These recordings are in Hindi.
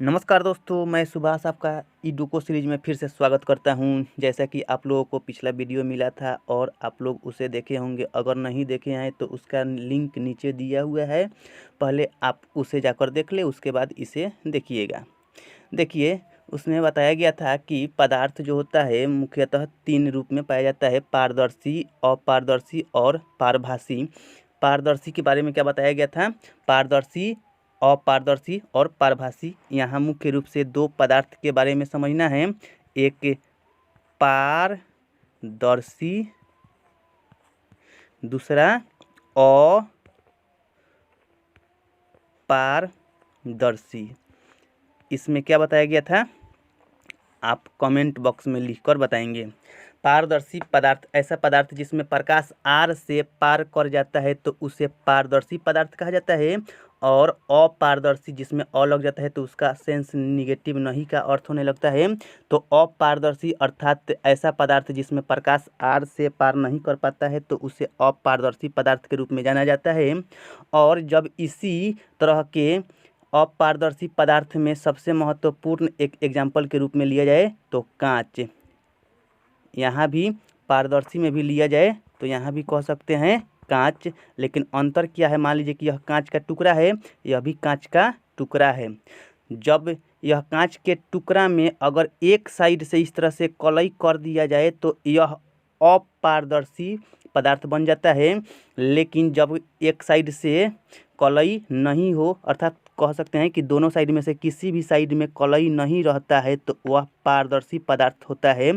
नमस्कार दोस्तों, मैं सुभाष आपका ईडुको सीरीज में फिर से स्वागत करता हूं। जैसा कि आप लोगों को पिछला वीडियो मिला था और आप लोग उसे देखे होंगे। अगर नहीं देखे हैं तो उसका लिंक नीचे दिया हुआ है, पहले आप उसे जाकर देख ले, उसके बाद इसे देखिएगा। देखिए, उसमें बताया गया था कि पदार्थ जो होता है मुख्यतः 3 रूप में पाया जाता है: पारदर्शी, अपारदर्शी और पारभासी। पारदर्शी के बारे में क्या बताया गया था? पारदर्शी, अपारदर्शी और पारभासी। यहाँ मुख्य रूप से 2 पदार्थ के बारे में समझना है। एक पारदर्शी, दूसरा अपारदर्शी। इसमें क्या बताया गया था आप कमेंट बॉक्स में लिखकर बताएंगे। पारदर्शी पदार्थ ऐसा पदार्थ जिसमें प्रकाश आर से पार कर जाता है तो उसे पारदर्शी पदार्थ कहा जाता है। और अपारदर्शी जिसमें अ लग जाता है तो उसका सेंस निगेटिव नहीं का अर्थ होने लगता है। तो अपारदर्शी अर्थात ऐसा पदार्थ जिसमें प्रकाश आर से पार नहीं कर पाता है तो उसे अपारदर्शी पदार्थ के रूप में जाना जाता है। और जब इसी तरह के अपारदर्शी पदार्थ में सबसे महत्वपूर्ण एक एग्जाम्पल के रूप में लिया जाए तो कांच। यहाँ भी पारदर्शी में भी लिया जाए तो यहाँ भी कह सकते हैं कांच। लेकिन अंतर क्या है? मान लीजिए कि यह कांच का टुकड़ा है, यह भी कांच का टुकड़ा है। जब यह कांच के टुकड़ा में अगर एक साइड से इस तरह से कलई कर दिया जाए तो यह अपारदर्शी पदार्थ बन जाता है। लेकिन जब एक साइड से कलई नहीं हो, अर्थात कह सकते हैं कि दोनों साइड में से किसी भी साइड में कलई नहीं रहता है तो वह पारदर्शी पदार्थ होता है।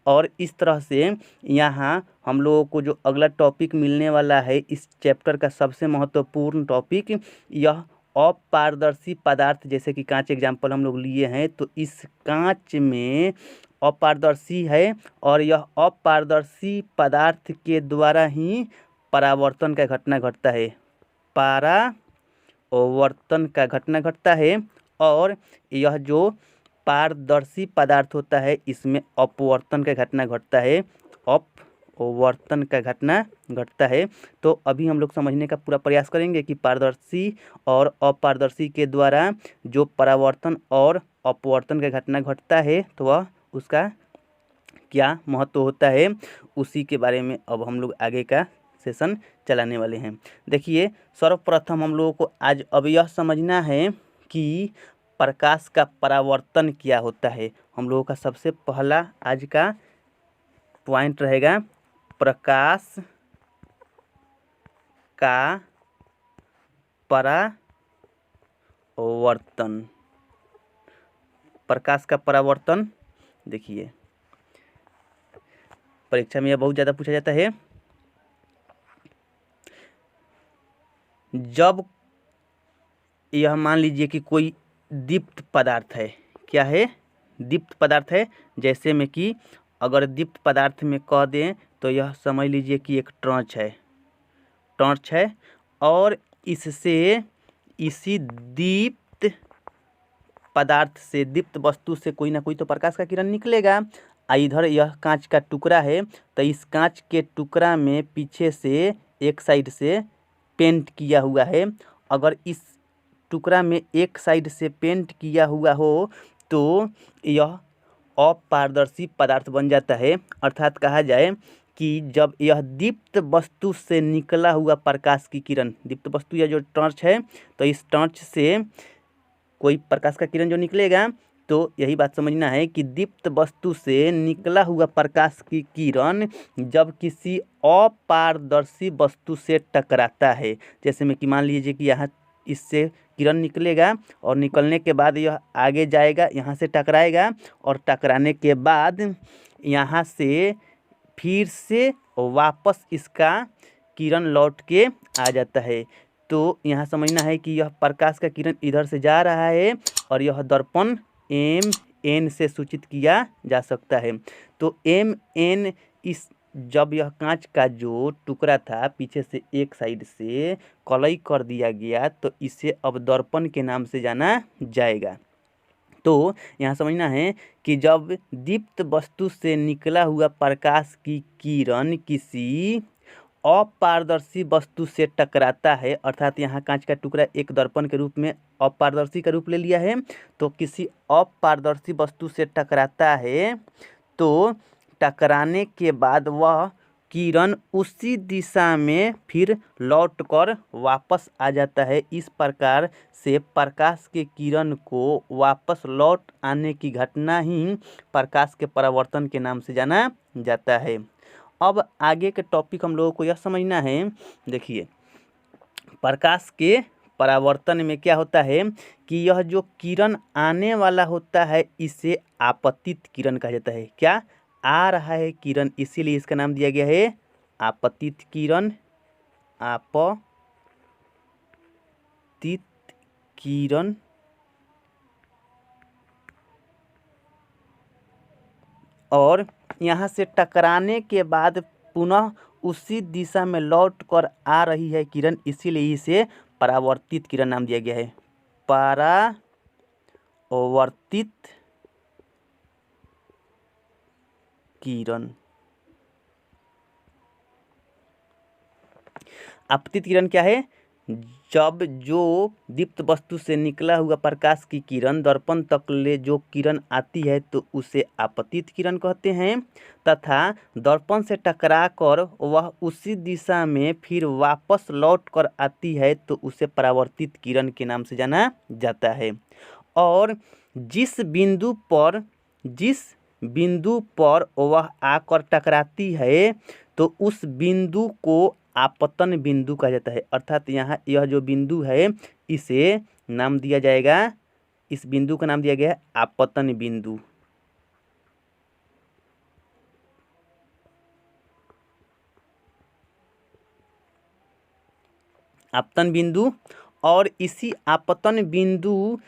और इस तरह से यहाँ हम लोगों को जो अगला टॉपिक मिलने वाला है इस चैप्टर का सबसे महत्वपूर्ण टॉपिक, यह अपारदर्शी पदार्थ, जैसे कि कांच एग्जाम्पल हम लोग लिए हैं तो इस कांच में अपारदर्शी है और यह अपारदर्शी पदार्थ के द्वारा ही परावर्तन का घटना घटता है। परावर्तन का घटना घटता है। और यह जो पारदर्शी पदार्थ होता है इसमें अपवर्तन का घटना घटता है। अपवर्तन का घटना घटता है। तो अभी हम लोग समझने का पूरा प्रयास करेंगे कि पारदर्शी और अपारदर्शी के द्वारा जो परावर्तन और अपवर्तन का घटना घटता है तो वह उसका क्या महत्व होता है, उसी के बारे में अब हम लोग आगे का सेशन चलाने वाले हैं। देखिए, सर्वप्रथम हम लोगों को आज अब यह समझना है कि प्रकाश का परावर्तन क्या होता है। हम लोगों का सबसे पहला आज का पॉइंट रहेगा प्रकाश का परावर्तन। प्रकाश का परावर्तन, देखिए परीक्षा में यह बहुत ज़्यादा पूछा जाता है। जब यह मान लीजिए कि कोई दीप्त पदार्थ है, क्या है? दीप्त पदार्थ है। जैसे में कि अगर दीप्त पदार्थ में कह दें तो यह समझ लीजिए कि एक टॉर्च है। टॉर्च है और इससे इसी दीप्त पदार्थ से, दीप्त वस्तु से कोई ना कोई तो प्रकाश का किरण निकलेगा। इधर यह कांच का टुकड़ा है तो इस कांच के टुकड़ा में पीछे से एक साइड से पेंट किया हुआ है। अगर इस टुकड़ा में एक साइड से पेंट किया हुआ हो तो यह अपारदर्शी पदार्थ बन जाता है। अर्थात कहा जाए कि जब यह दीप्त वस्तु से निकला हुआ प्रकाश की किरण, दीप्त वस्तु या जो टॉर्च है, तो इस टॉर्च से कोई प्रकाश का किरण जो निकलेगा तो यही बात समझना है कि दीप्त वस्तु से निकला हुआ प्रकाश की किरण जब किसी अपारदर्शी वस्तु से टकराता है, जैसे में कि मान लीजिए कि यहाँ इससे किरण निकलेगा और निकलने के बाद यह आगे जाएगा, यहाँ से टकराएगा और टकराने के बाद यहाँ से फिर से वापस इसका किरण लौट के आ जाता है। तो यहाँ समझना है कि यह प्रकाश का किरण इधर से जा रहा है और यह दर्पण MN से सूचित किया जा सकता है। तो MN इस जब यह कांच का जो टुकड़ा था पीछे से एक साइड से कलई कर दिया गया तो इसे अब दर्पण के नाम से जाना जाएगा। तो यहाँ समझना है कि जब दीप्त वस्तु से निकला हुआ प्रकाश की किरण किसी अपारदर्शी वस्तु से टकराता है, अर्थात यहाँ कांच का टुकड़ा एक दर्पण के रूप में अपारदर्शी का रूप ले लिया है, तो किसी अपारदर्शी वस्तु से टकराता है तो टकराने के बाद वह किरण उसी दिशा में फिर लौटकर वापस आ जाता है। इस प्रकार से प्रकाश के किरण को वापस लौट आने की घटना ही प्रकाश के परावर्तन के नाम से जाना जाता है। अब आगे के टॉपिक हम लोगों को यह समझना है। देखिए, प्रकाश के परावर्तन में क्या होता है कि यह जो किरण आने वाला होता है इसे आपतित किरण कहा जाता है। क्या आ रहा है किरण, इसीलिए इसका नाम दिया गया है आपतित किरण। आपतित किरण और यहाँ से टकराने के बाद पुनः उसी दिशा में लौट कर आ रही है किरण, इसीलिए इसे परावर्तित किरण नाम दिया गया है। परावर्तित किरण। आपतित किरण क्या है? जब जो दीप्त वस्तु से निकला हुआ प्रकाश की किरण दर्पण तक ले जो किरण आती है तो उसे आपतित किरण कहते हैं, तथा दर्पण से टकराकर वह उसी दिशा में फिर वापस लौट कर आती है तो उसे परावर्तित किरण के नाम से जाना जाता है। और जिस बिंदु पर वह आकर टकराती है तो उस बिंदु को आपतन बिंदु कहा जाता है। अर्थात यहाँ यह जो बिंदु है इसे नाम दिया जाएगा, इस बिंदु का नाम दिया गया है आपतन बिंदु। आपतन बिंदु। और इसी आपतन बिंदु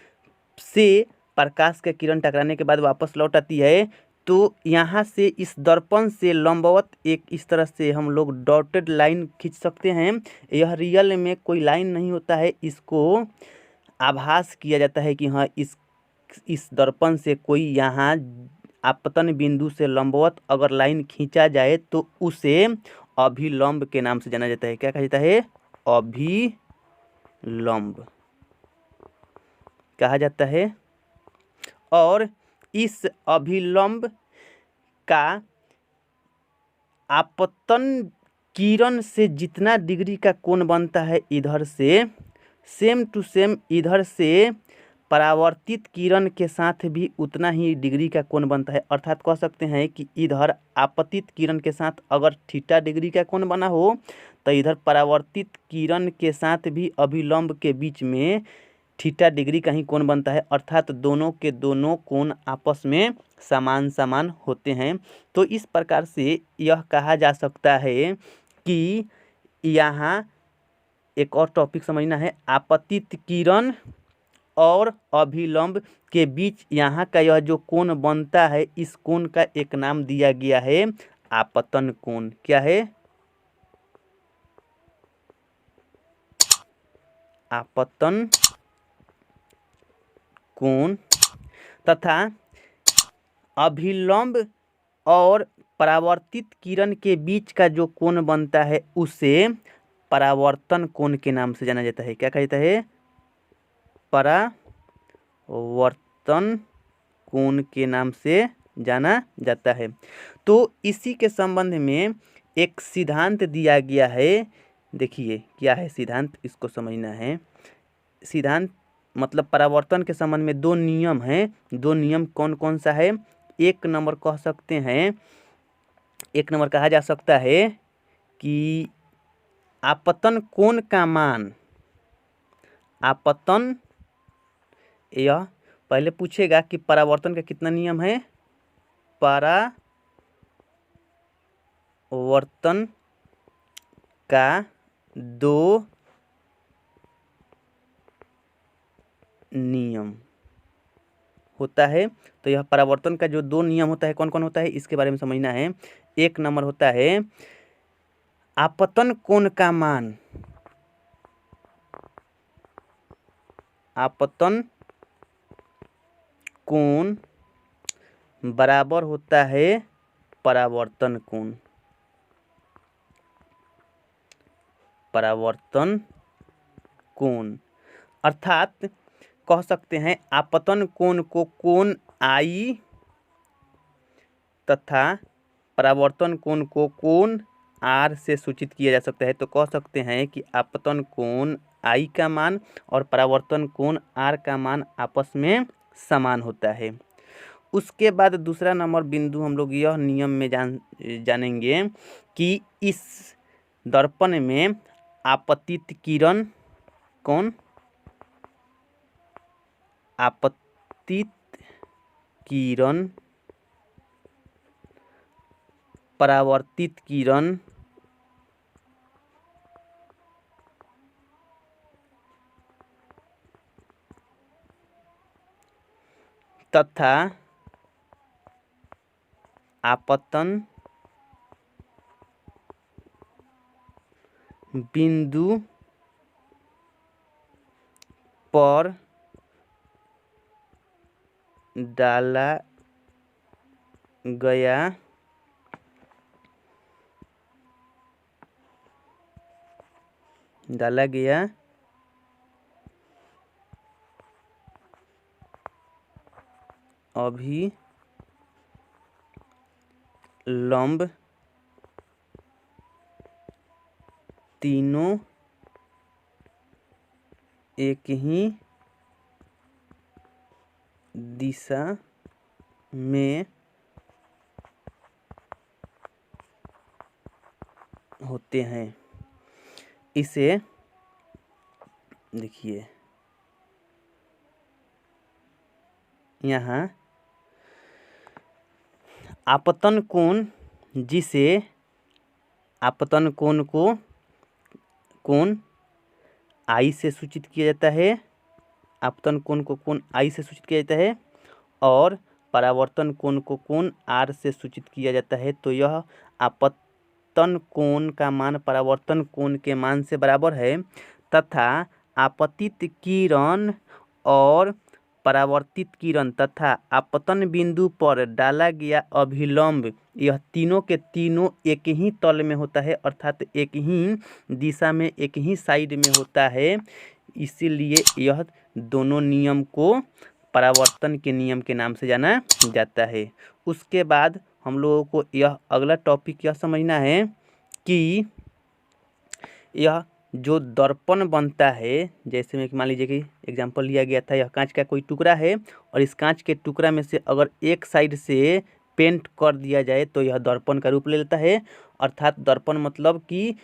से प्रकाश का किरण टकराने के बाद वापस लौट आती है तो यहाँ से इस दर्पण से लंबवत एक इस तरह से हम लोग डॉटेड लाइन खींच सकते हैं। यह रियल में कोई लाइन नहीं होता है, इसको आभास किया जाता है कि हाँ इस दर्पण से कोई यहाँ आपतन बिंदु से लंबवत अगर लाइन खींचा जाए तो उसे अभिलंब के नाम से जाना जाता है। क्या कहा जाता है? अभिलंब कहा जाता है। और इस अभिलंब का आपतन किरण से जितना डिग्री का कोण बनता है इधर से सेम टू सेम इधर से परावर्तित किरण के साथ भी उतना ही डिग्री का कोण बनता है। अर्थात कह सकते हैं कि इधर आपतित किरण के साथ अगर थीटा डिग्री का कोण बना हो तो इधर परावर्तित किरण के साथ भी अभिलंब के बीच में थीटा डिग्री का ही कोण बनता है। अर्थात दोनों के दोनों कोण आपस में समान समान होते हैं। तो इस प्रकार से यह कहा जा सकता है कि यहाँ एक और टॉपिक समझना है, आपतित किरण और अभिलंब के बीच यहाँ का यह जो कोण बनता है इस कोण का एक नाम दिया गया है आपतन कोण। क्या है? आपतन कोण। तथा अभिलंब और परावर्तित किरण के बीच का जो कोण बनता है उसे परावर्तन कोण के नाम से जाना जाता है। क्या कहा जाता है? परावर्तन कोण के नाम से जाना जाता है। तो इसी के संबंध में एक सिद्धांत दिया गया है। देखिए क्या है सिद्धांत, इसको समझना है। सिद्धांत मतलब परावर्तन के संबंध में दो नियम हैं। दो नियम कौन कौन सा है? एक नंबर कह सकते हैं, एक नंबर कहा जा सकता है कि आपतन कोण का मान, आपतन, यह पहले पूछेगा कि परावर्तन का कितना नियम है। परावर्तन का दो नियम होता है। तो यह परावर्तन का जो दो नियम होता है कौन कौन होता है इसके बारे में समझना है। एक नंबर होता है आपतन कोण का मान, आपतन कोण बराबर होता है परावर्तन कोण। परावर्तन कोण, अर्थात कह सकते हैं आपतन कोण को कोण आई तथा परावर्तन कोण को कोण आर से सूचित किया जा सकता है। तो कह सकते हैं कि आपतन कोण आई का मान और परावर्तन कोण आर का मान आपस में समान होता है। उसके बाद दूसरा नंबर बिंदु हम लोग यह नियम में जानेंगे कि इस दर्पण में आपतित किरण कौन, आपतित किरण, परावर्तित किरण तथा आपतन बिंदु पर डाला गया अभिलंब तीनों एक ही दिशा में होते हैं। इसे देखिए यहाँ आपतन कोण, जिसे आपतन कोण को कोण आई से सूचित किया जाता है, आपतन कोण को कोण आई से सूचित किया जाता है और परावर्तन कोण को कोण आर से सूचित किया जाता है। तो यह आपतन कोण का मान परावर्तन कोण के मान से बराबर है तथा आपतित किरण और परावर्तित किरण तथा आपतन बिंदु पर डाला गया अभिलंब, यह तीनों के तीनों एक ही तल में होता है, अर्थात एक ही दिशा में, एक ही साइड में होता है। इसीलिए यह दोनों नियम को परावर्तन के नियम के नाम से जाना जाता है। उसके बाद हम लोगों को यह अगला टॉपिक यह समझना है कि यह जो दर्पण बनता है, जैसे में मान लीजिए कि एग्जांपल लिया गया था, यह कांच का कोई टुकड़ा है और इस कांच के टुकड़ा में से अगर एक साइड से पेंट कर दिया जाए तो यह दर्पण का रूप ले लेता है। अर्थात दर्पण मतलब कि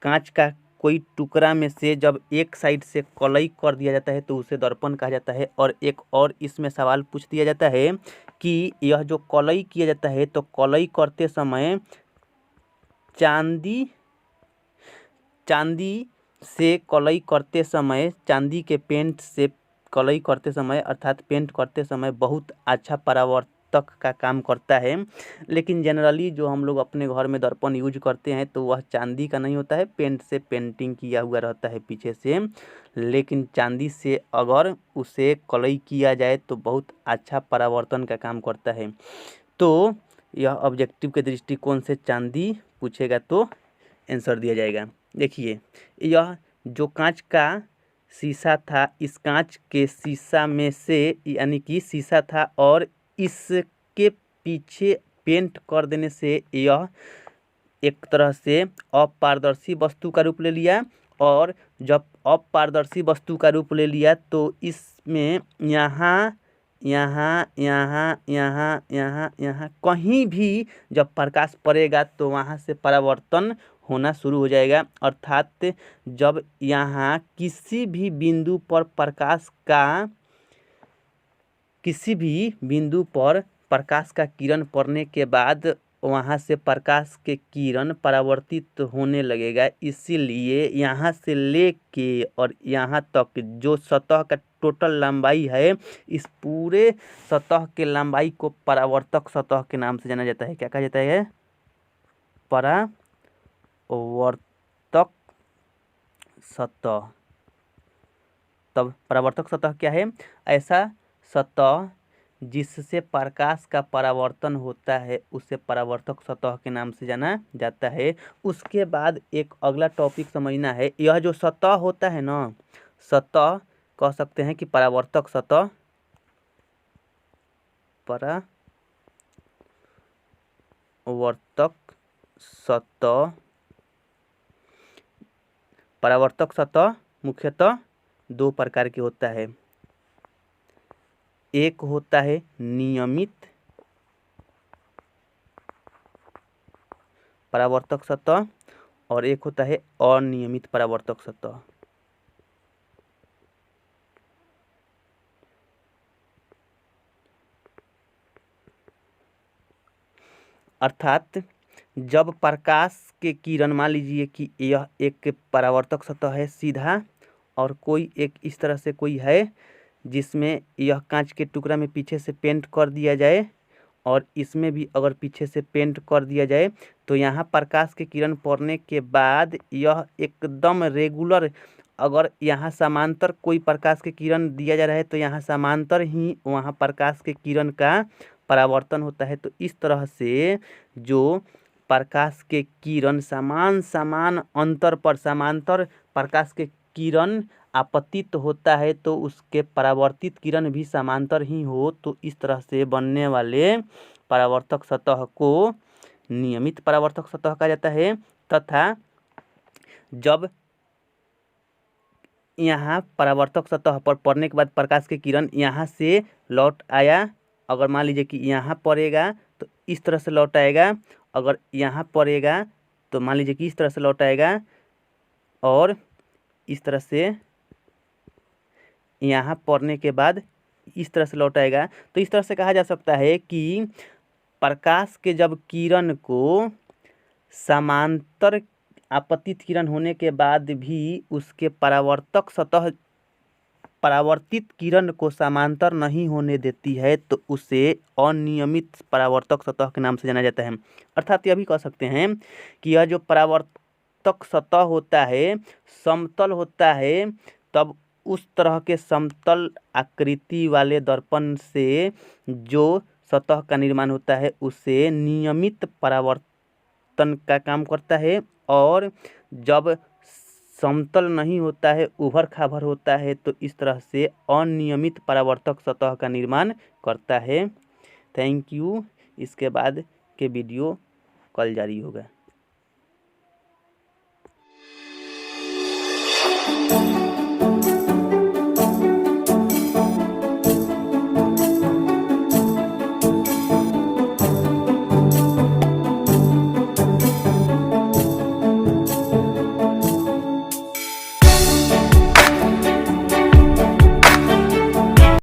कांच का कोई टुकड़ा में से जब एक साइड से कलई कर दिया जाता है तो उसे दर्पण कहा जाता है। और एक और इसमें सवाल पूछ दिया जाता है कि यह जो कलई किया जाता है तो कलई करते समय चांदी से कलई करते समय, चांदी के पेंट से कलई करते समय अर्थात पेंट करते समय बहुत अच्छा परावर्तक का काम करता है। लेकिन जनरली जो हम लोग अपने घर में दर्पण यूज करते हैं तो वह चांदी का नहीं होता है, पेंट से पेंटिंग किया हुआ रहता है पीछे से। लेकिन चांदी से अगर उसे कलई किया जाए तो बहुत अच्छा परावर्तन का काम करता है। तो यह ऑब्जेक्टिव के दृष्टिकोण से चांदी पूछेगा तो आंसर दिया जाएगा। देखिए यह जो कांच का शीशा था, इस कांच के शीशा में से यानी कि शीशा था और इसके पीछे पेंट कर देने से यह एक तरह से अपारदर्शी वस्तु का रूप ले लिया। और जब अपारदर्शी वस्तु का रूप ले लिया तो इसमें यहाँ यहाँ यहाँ यहाँ यहाँ यहाँ कहीं भी जब प्रकाश पड़ेगा तो वहाँ से परावर्तन होना शुरू हो जाएगा। अर्थात जब यहाँ किसी भी बिंदु पर प्रकाश का किरण पड़ने के बाद वहाँ से प्रकाश के किरण परावर्तित होने लगेगा। इसीलिए यहाँ से लेके और यहाँ तक जो सतह का टोटल लंबाई है, इस पूरे सतह के लंबाई को परावर्तक सतह के नाम से जाना जाता है। क्या कहा जाता है? परावर्तक सतह। तब परावर्तक सतह क्या है? ऐसा सतह जिससे प्रकाश का परावर्तन होता है उसे परावर्तक सतह के नाम से जाना जाता है। उसके बाद एक अगला टॉपिक समझना है, यह जो सतह होता है ना, सतह कह सकते हैं कि परावर्तक सतह, परावर्तक सतह मुख्यतः दो प्रकार के होता है। एक होता है नियमित परावर्तक सतह और एक होता है अनियमित परावर्तक सतह। अर्थात जब प्रकाश के किरण, मान लीजिए कि यह एक परावर्तक सतह है सीधा, और कोई एक इस तरह से कोई है जिसमें यह कांच के टुकड़ा में पीछे से पेंट कर दिया जाए और इसमें भी अगर पीछे से पेंट कर दिया जाए, तो यहाँ प्रकाश के किरण पड़ने के बाद यह एकदम रेगुलर, अगर यहाँ समांतर कोई प्रकाश के किरण दिया जा रहा है तो यहाँ समांतर ही वहाँ प्रकाश के किरण का परावर्तन होता है। तो इस तरह से जो प्रकाश के किरण समान अंतर पर समांतर प्रकाश के किरण आपतित होता है तो उसके परावर्तित किरण भी समांतर ही हो, तो इस तरह से बनने वाले परावर्तक सतह को नियमित परावर्तक सतह कहा जाता है। तथा जब यहाँ परावर्तक सतह पर पड़ने के बाद प्रकाश के किरण यहाँ से लौट आया, अगर मान लीजिए कि यहाँ पड़ेगा तो इस तरह से लौट आएगा, अगर यहाँ पड़ेगा तो मान लीजिए कि इस तरह से लौट आएगा, और इस तरह से यहाँ पड़ने के बाद इस तरह से लौट आएगा। तो इस तरह से कहा जा सकता है कि प्रकाश के जब किरण को समांतर आपतित किरण होने के बाद भी उसके परावर्तक सतह परावर्तित किरण को समांतर नहीं होने देती है तो उसे अनियमित परावर्तक सतह के नाम से जाना जाता है। अर्थात यह भी कह सकते हैं कि यह जो परावर्तक सतह होता है समतल होता है, तब उस तरह के समतल आकृति वाले दर्पण से जो सतह का निर्माण होता है उसे नियमित परावर्तन का काम करता है, और जब समतल नहीं होता है, उभर खाभर होता है, तो इस तरह से अनियमित परावर्तक सतह का निर्माण करता है। Thank you. इसके बाद के वीडियो कल जारी होगा।